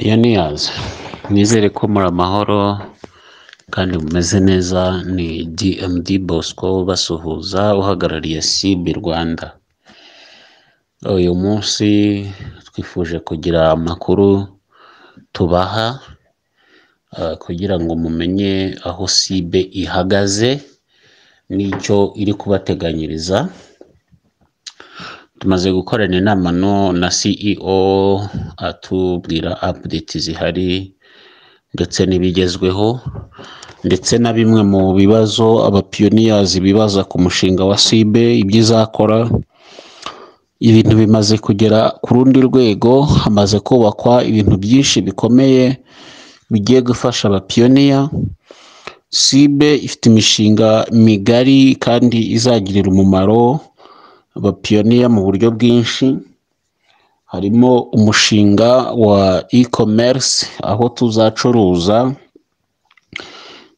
Pioneers, nizere ko muri amahoro kandi mumeze neza. Ni DMD Bosco basuhuza, uhagarariye CB Rwanda. Uyu munsi twifuje kugira amakuru tubaha kugira ngo mumenye aho CB ihagaze n'icyo iri kubateganyiriza. Tumaze gukorana inama na CEO atubwira update zihari ndetse n'ibigezweho, ndetse na bimwe mu bibazo Pioneers bibaza ku mushinga wa CB, ibyo izakora. Ibintu bimaze kugera ku rundi rwego, hamaze kubakwa ibintu byinshi bikomeye bigiye gufasha Pioneer. CB ifite imishinga migari kandi izagirira umumaro Pioneer mu buryo bwinshi. Harimo umushinga wa e-commerce, aho tuzacuruza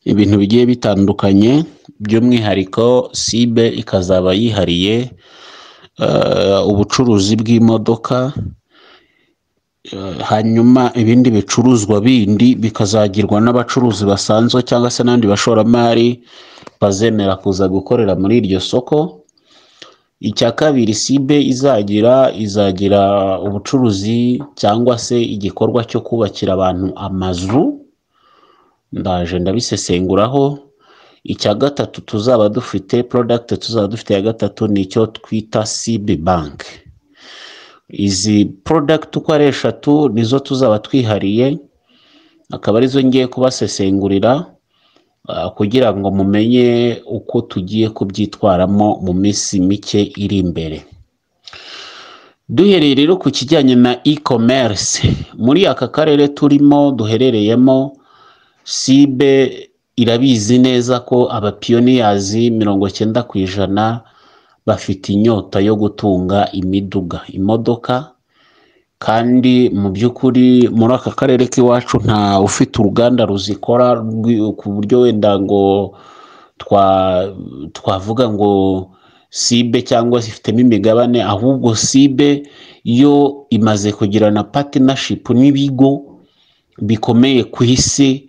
ibintu bigiye bitandukanye, by'umwihariko CB ikazaba yihariye ubucuruzi bw'imodoka. Hanyuma ibindi bicuruzwa bindi bikazagirwa n'abacuruzi basanzwe cyangwa se n'abandi bashoramari bazemera kuza gukorera muri iryo soko. Icya kabiri, CB izagira ubucuruzi cyangwa se igikorwa cyo kubakira abantu amazu. Ndaje ndabisesenguraho. Icya gatatu, tuzaba dufite ya gatatu ni icyo twita CB Bank. Izi product uko ari eshatu nizo tuzaba twihariye, akaba arizo ngiye kubasesengurira kugira ngo mumenye uko tugiye kubyitwaramo mu minsi mike iri imbere. Duhereye rero ku kijyanye na e-commerce, muri aka karere turimo duherereyemo, CB irabizi neza ko Pioneers 90% bafite inyota yo gutunga imodoka, kandi mu by'ukuri muri aka karere k'iwacu nta ufite uruganda ruzikora ku buryo wenda ngo twavuga ngo CB cyangwa zifitemo imigabane. Ahubwo CB yo imaze kugirana partnership n'ibigo bikomeye ku isi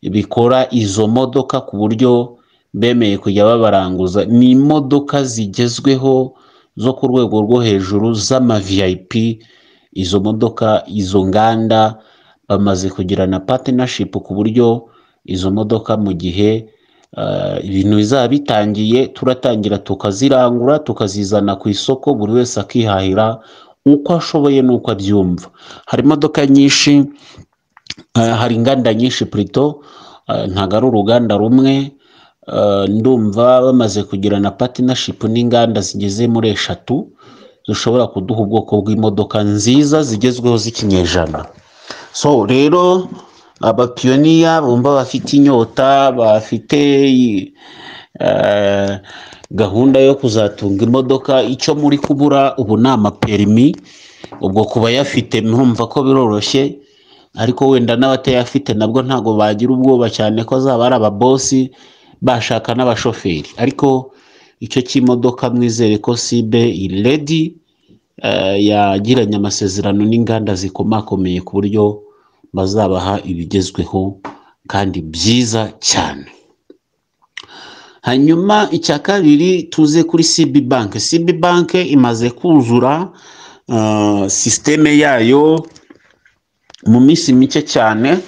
bikora izo modoka, ku buryo bemeye kujya babaranguza. Ni imodoka zigezweho zo ku rwego rwo hejuru z'ama VIP. Izo modoka, izo nganda bamaze kugirana partnership ku buryo izo modoka mu gihe ibintu bizaba bitangiye, turatangira tukazirangura tukazizana ku isoko, buri wese akihahira uko ashoboye n'uko abyumva. Hari imodoka nyinshi, hari inganda nyinshi plutôt, ntago ari uruganda rumwe. Ndumva bamaze kugirana partnership n'inganda zigeze muri 3 zishobora kuduha ubwoko bw'imodoka nziza zigezweho z'ikinyejana. So rero Pioneer bumva bafite inyota, bafite gahunda yo kuzatunga imodoka, icyo muri kubura ubu ni amaperimi. Ubwo kuba yafite murumva ko biroroshye, ariko wenda n'abatayafite nabwo ntago bagira ubwoba cyane ko azaba ari ababosi bashaka n'abashoferi. Ariko icyo cy'imodoka mwizere ko CB iri ready, yagiranye amasezerano n'inganda zikomakomeye ku buryo bazabaha ibigezweho kandi byiza cyane. Hanyuma icya kabiri, tuze kuri CB Bank. CB Bank imaze kuzura systeme yayo mu minsi mike cyane,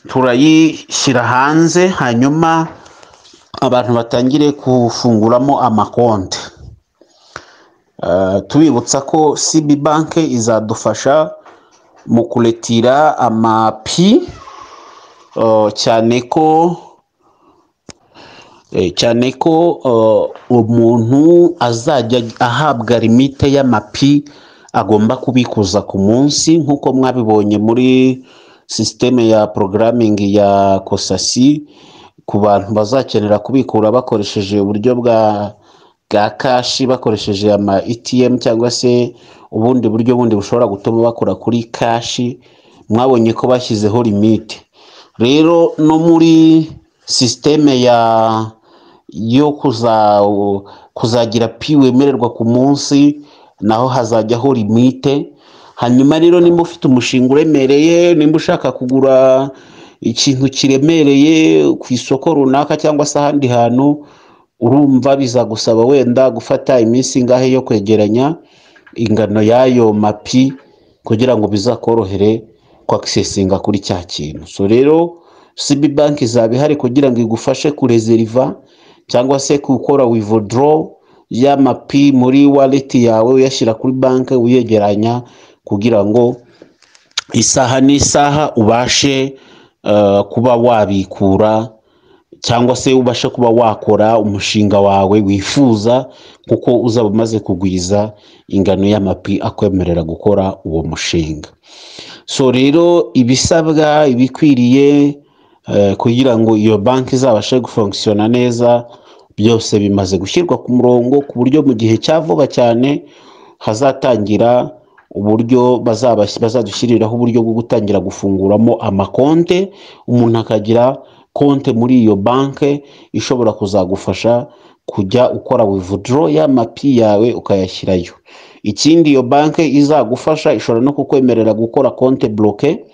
turayishyira hanze, hanyuma abantu batangire kufunguramo amakonti. Tubibutsa ko CB Bank izadufasha mu kuretira amapi, cyane ko umuntu azajya ahabwa limite y'amapi agomba kubikuza ku munsi, nk'uko mwabibonye muri systeme ya programming ya Kosasi. Ku bantu bazakenera kubikura bakoresheje uburyo bwa cash, bakoresheje ama ATM cyangwa se ubundi buryo bundi bushobora gutuma bakora kuri cash, mwabonye ko bashyizeho limite. Rero no muri systeme yo kuzagira pi wemererwa ku munsi, naho hazajyaho limite. hanyuma rero nimba ufite umushinga uremereye, nimba ushaka kugura ikintu kiremereye ku isoko runaka cyangwa se ahandi hantu, urumva bizagusaba wenda gufata iminsi ingahe yo kwegeranya ingano y'ayo mapi kugira ngo bizakorohere kwakisesinga kuri cya kintu. So rero CB bank izaba ihari kugira ngo igufashe kurezeriva cyangwa se gukora withdraw y'amapi muri wallet yawe uyashyira kuri banki uyegeranya kugira ngo isaha n'isaha ubashe kuba wabikura cyangwa se ubashe kuba wakora umushinga wawe wifuza, kuko uzaba umaze kugwiza ingano y'amapi akwemerera gukora uwo mushinga. So rero ibisabwa ibikwiriye kugira ngo iyo banki izabashe gufunkisiona neza byose bimaze gushyirwa ku murongo, ku buryo mu gihe cya vuba cyane hazatangira uburyo bazadushyiriraho uburyo bwo gutangira gufunguramo amakonte, umuntu akagira konte muri iyo banki ishobora kuzagufasha kujya ukora withdraw y'amapi yawe ukayashyirayo. Ikindi iyo banki izagufasha ishobora no kukwemerera gukora konte bloke,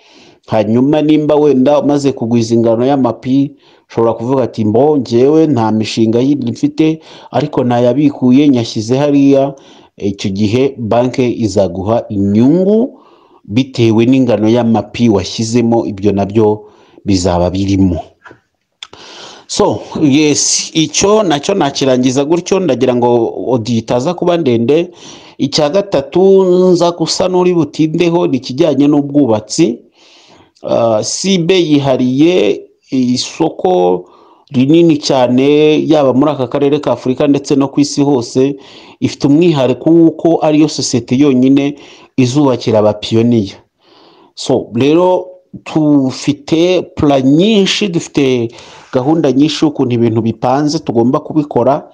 hanyuma nimba wenda umaze kugwiza ingano y'amapi ushobora kuvuga ati mbo njyewe nta mishinga yindi mfite ariko nayabikuye nyashyize hariya, icyo gihe banki izaguha inyungu bitewe n'ingano y'amapi washyizemo, ibyo nabyo bizaba birimo. So yes, icyo nacyo nakirangiza gutyo, ndagira ngo audio itaza kuba ndende. Icya gatatu nza gusa n'uri butindeho ni ikijyanye n'ubwubatsi. CB yihariye isoko rinini cyane yaba muri aka karere ka Afurika ndetse no ku isi hose, ifite umwihariko w'uko ariyo sosiyete yonyine izubakira abapiyoniya. So rero tufite plan nyinshi, dufite gahunda nyinshi ukuntu ibintu bipanze tugomba kubikora,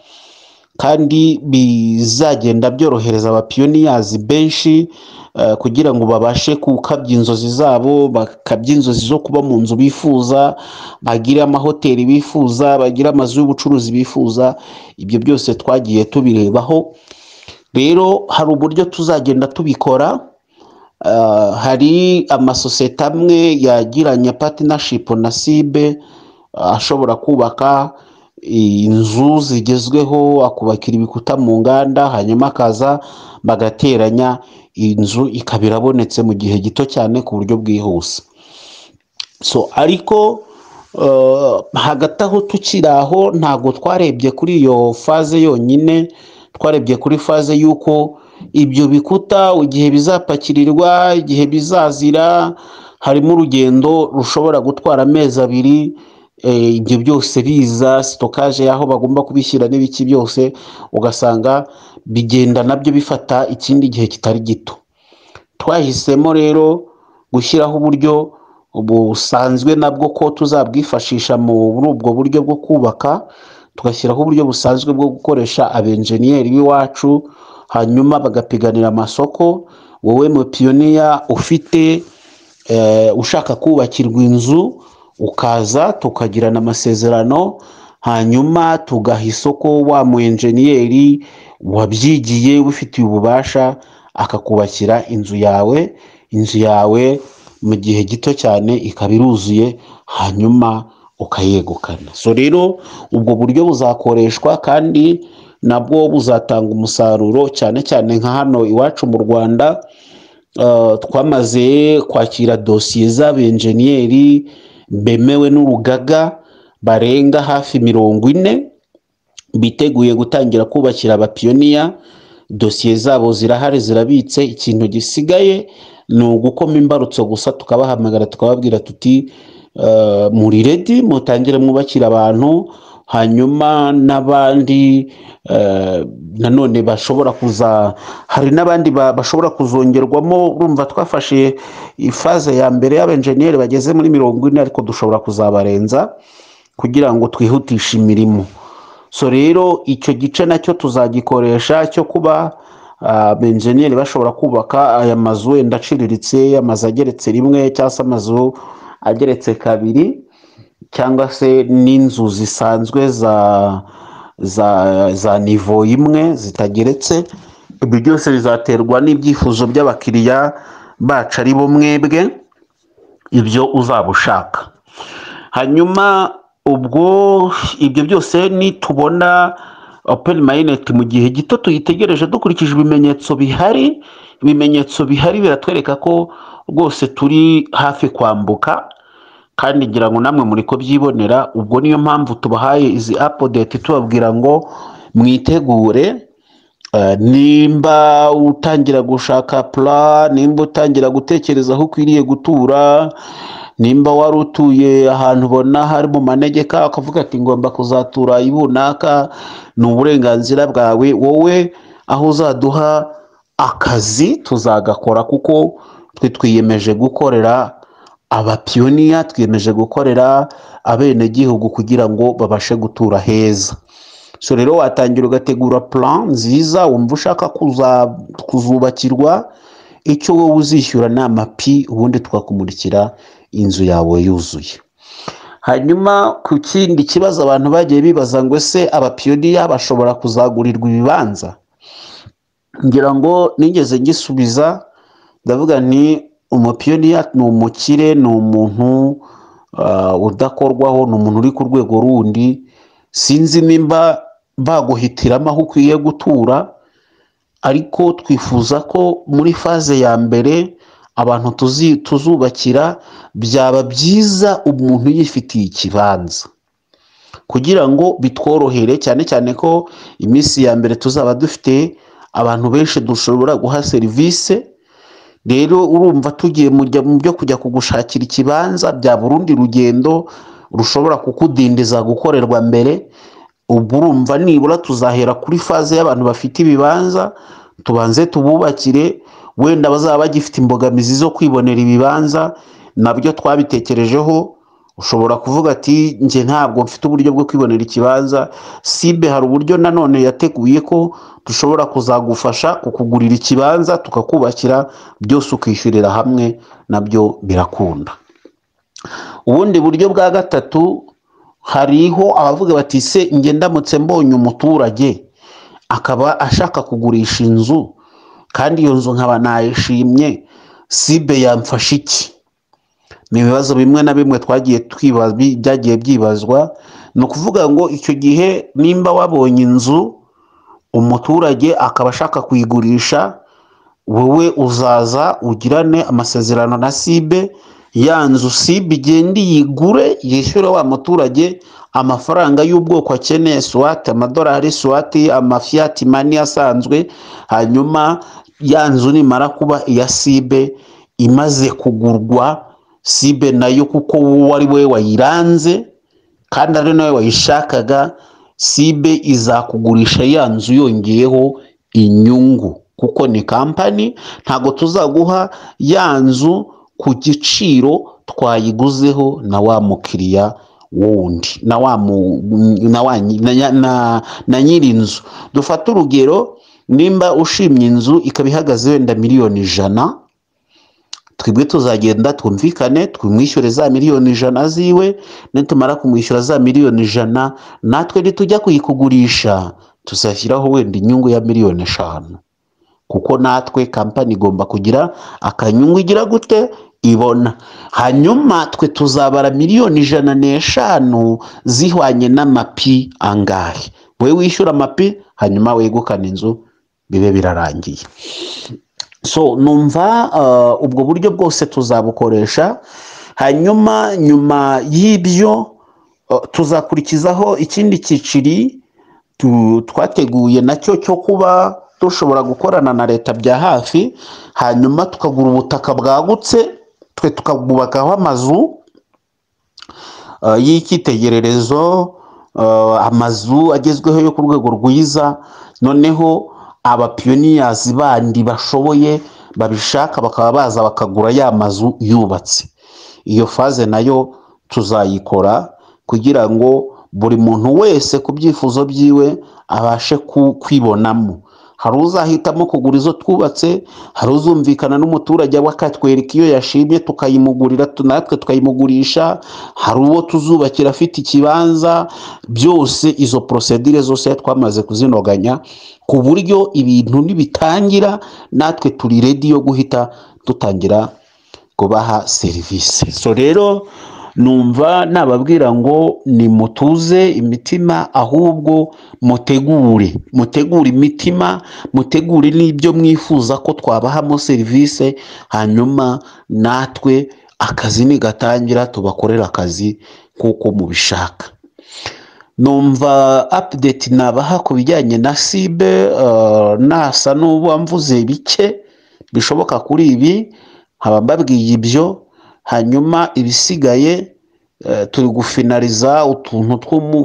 kandi bizagenda byorohereza abapiyoniyazi benshi kugira ngo babashe gukabya inzozi zabo, bakabya inzozi zo kuba mu nzu bifuza, bagire amahoteli bifuza, bagire amazu y'ubucuruzi bifuza. Ibyo byose twagiye tubirebaho. Rero hari uburyo tuzagenda tubikora. Hari amasosiyete amwe yagiranye partnership na CB ashobora kubaka inzu zigezweho, akubakira ibikuta mu nganda, hanyuma akaza bagateranya inzu ikaba irabonetse mu gihe gito cyane ku buryo bwihuse. So ariko hagati aho tukiri aho ntabwo twarebye kuri iyo faze yonyine, twarebye kuri faze y'uko ibyo bikuta igihe bizapakirirwa, igihe bizazira, harimo urugendo rushobora gutwara amezi 2. Ibyo byose biza stockage yaho bagomba kubishyira n'ibiki byose, ugasanga bigenda nabyo bifata ikindi gihe kitari gito. Twahisemo rero gushyiraho uburyo busanzwe nabwo ko tuzabwifashisha muri ubwo buryo bwo kubaka, tugashyiraho uburyo busanzwe bwo gukoresha abenjeniyeri b'iwacu, hanyuma bagapiganira amasoko. Wowe mu piyoniya ufite ushaka kubakirwa inzu ukaza tukagirana amasezerano, hanyuma tugaha isoko wa mu enjeniyeri wabyigiye ubifitiye ububasha akakubakira inzu yawe mu gihe gito cyane ikaba iruzuye, hanyuma ukayegukana. So rero ubwo buryo buzakoreshwa kandi nabwo buzatanga umusaruro, cyane cyane nka hano iwacu mu Rwanda. Twamaze kwakira dosiye z'abenjeniyeri bemewe n'urugaga barenga hafi 40 biteguye gutangira kubakira abapiyoniya. Dosiye zabo zirahari, zirabitse. Ikintu gisigaye ni ugukoma imbarutso gusa, tukabahamagara tukababwira tuti muri ready, mutangire mwubakira abantu. Hanyuma n'abandi nanone bashobora kuza, hari n'abandi bashobora kuzongerwamo. Urumva twafashe ifaze ya mbere y'abenjeniyeri bageze muri 40, ariko dushobora kuzabarenza kugira ngo twihutishe imirimo. So rero icyo gice nacyo tuzagikoresha cyo kuba abenjeniyeri bashobora kubaka aya mazu wenda aciriritse, amazu ageretse 1 cyangwa se amazu ageretse 2, cyangwa se n'inzu zisanzwe za nivo imwe zitageretse. Ibyo byose bizaterwa n'ibyifuzo by'abakiriya bacu ari bo mwebwe ibyo uzaba ushaka. Hanyuma ubwo ibyo byose nitubona open mainnet mu gihe gito tuyitegereje dukurikije ibimenyetso bihari, biratwereka ko rwose turi hafi kwambuka, kandi ngira ngo namwe muri ko byibonera. ubwo niyo mpamvu tubahaye izi update tubabwira ngo mwitegure. Nimba utangira gushaka plan, nimba utangira gutekereza aho ukwiriye gutura, nimba wari utuye ahantu ubona hari mu manegeka akavuga ati ngomba kuzatura ibunaka, ni uburenganzira bwawe. Wowe aho uzaduha akazi tuzagakora, kuko twe twiyemeje gukorera abapiyoniya, twiyemeje gukorera abenegihugu kugira ngo babashe gutura heza. So rero watangira ugategura plan nziza wumva ushaka kuzubakirwa, icyo wowe uzishyura ni amapi, ubundi tukakumurikira inzu yawe yuzuye. Hanyuma ku kindi kibazo abantu bagiye bibaza ngo ese abapiyoniya bashobora kuzagurirwa ibibanza, ngira ngo nigeze ngisubiza ndavuga nti umupiyoniya ni umukire, ni umuntu udakorwaho, ni umuntu uri ku rwego rundi. Sinzi nimba baguhitiramo aho ukwiye gutura, ariko twifuza ko muri faze ya mbere abantu tuzubakira byaba byiza umuntu yifitiye ikibanza, kugira ngo bitworohere, cyane cyane ko iminsi ya mbere tuzaba dufite abantu benshi dushobora guha serivisi. Rero urumva tugiye mu byo kujya kugushakira ikibanza bya burundi rugendo rushobora kukudindiza gukorerwa mbere. Ubwo urumva nibura tuzahera kuri faze y'abantu bafite ibibanza, tubanze tububakire. Wenda bazaba bagifite imbogamizi zo kwibonera ibibanza, nabyo twabitekerejeho. Ushobora kuvuga ati nje ntabwo mfite uburyo bwo kwibonera ikibanza, sibe hari uburyo nanone yateguye ko dushobora kuzagufasha kukugurira ikibanza tukakubakira, byose ukishyurira hamwe, nabyo birakunda. Ubundi buryo bwa gatatu, hariho abavuga bati se nge ndamutse mbonye umuturage akaba ashaka kugurisha inzu, kandi iyo nzu nkaba nayishimye, sibe yamfasha iki? Ni ibibazo bimwe na bimwe byagiye byibazwa. Ni ukuvuga ngo icyo gihe nimba wabonye inzu umuturage akaba ashaka kuyigurisha, wowe uzaza ugirane amasezerano na sibe, ya nzu sibe igenda yigure, yishyure wa muturage amafaranga y'ubwoko akeneye, swati amadolari, swati amafiyati mani asanzwe. Hanyuma ya nzu nimara kuba iya sibe imaze kugurwa, sibe nayo kuko wowe ari we wayiranze kandi ari nawe wayishakaga, sibe izakugurisha ya nzu yongeyeho inyungu, kuko ni kampani. Ntabwo tuzaguha ya nzu ku giciro twayiguzeho na wa mukiriya wundi, na nyiri inzu. Dufate urugero, nimba ushimye inzu ikaba ihagaze wenda miliyoni 100, twebwe tuzagenda twumvikane twimwishyure za miliyoni 100 ziwe. Nitumara kumwishyura za miliyoni 100, natwe nitujya kuyikugurisha tuzashyiraho wenda inyungu ya miliyoni 5, kuko natwe kampani igomba kugira akanyungu igira gute ibona. Hanyuma twe tuzabara miliyoni 105 zihwanye n'amapi angahe. Wewe wishyura amapi, hanyuma wegukana inzu, bibe birarangiye. So numva ubwo buryo bwose tuzabukoresha. Hanyuma nyuma y'ibyo tuzakurikizaho ikindi cyiciri twateguye nacyo cyo kuba dushobora gukorana na leta bya hafi, hanyuma tukagura ubutaka bwagutse, twe tukabwubakaho amazu y'icyitegererezo, amazu agezweho yo ku rwego rwiza. Noneho abapiyoniyazi bandi bashoboye babishaka bakaba baza bakagura ya mazu yubatse. Iyo faze nayo tuzayikora kugira ngo buri muntu wese ku byifuzo byiwe abashe kwibonamo. hari uzahitamo kugura izo twubatse, hari uzumvikana n'umuturage akatwereka iyo yashimye tukayimugurira, natwe tukayimugurisha, hari uwo tuzubakira afite ikibanza. Byose izo procedure zose twamaze kuzinoganya ku buryo ibintu nibitangira natwe turi ready yo guhita dutangira kubaha serivisi. So rero numva nababwira ngo ni mutuze imitima, ahubwo mutegure imitima, mutegure n'ibyo mwifuza ko twabahamo serivisi, hanyuma natwe akazi nigatangira tubakorera akazi kuko mubishaka. Numva update nabaha ku bijyanye na sibe, nasa n'ubu mvuze bike bishoboka kuri ibi, nkaba mbabwiye ibyo. Hanyuma ibisigaye turi gufinaliza utuntu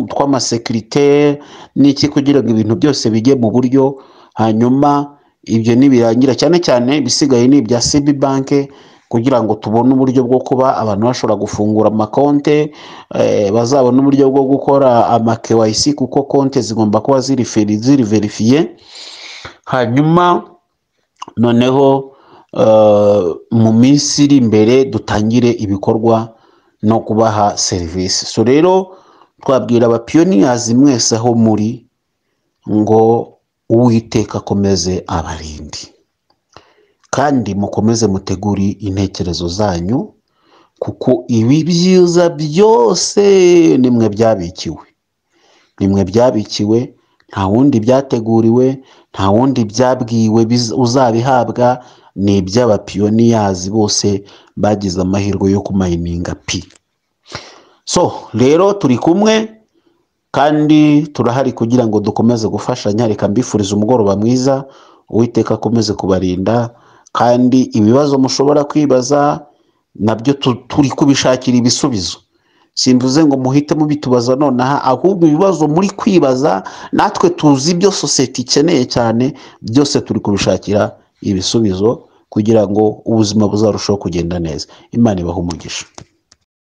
tw'amasekirite n'iki kugira ngo ibintu byose bijye mu buryo. Hanyuma ibyo nibirangira, cyane cyane ibisigaye ni ibya CB bank, kugira ngo tubone uburyo bwo kuba abantu bashobora gufungura amakonte, bazabona uburyo bwo gukora ama KYC kuko konte zigomba kuba ziri verifiye. Hanyuma noneho mu minsi iri imbere dutangire ibikorwa no kubaha serivisi. So rero twabwira aba pioneers mwese aho muri ngo Uwiteka akomeze abarindi, kandi mukomeze muteguri intekerezo zanyu, kuko ibi byiza byose nimwe byabikiwe, nta wundi byateguriwe, nta wundi byabwiwe uzabihabwa. Ni iby'aba pioneers bose bagize amahirwe yo kumayininga pi. So rero turi kumwe kandi turahari kugira ngo dukomeze gufashanya. Reka mbifuriza umugoroba mwiza, Uwiteka akomeze kubarinda, kandi ibibazo mushobora kwibaza nabyo turi kubishakira ibisubizo. Simvuze ngo muhite mubitubaza nonaha, ahubwo ibibazo muri kwibaza natwe tuzi ibyo society ikeneye cyane, byose turi kubishakira ibisubizo kugira ngo ubuzima buzarushaho kugenda neza. Imana ibahe umugisha.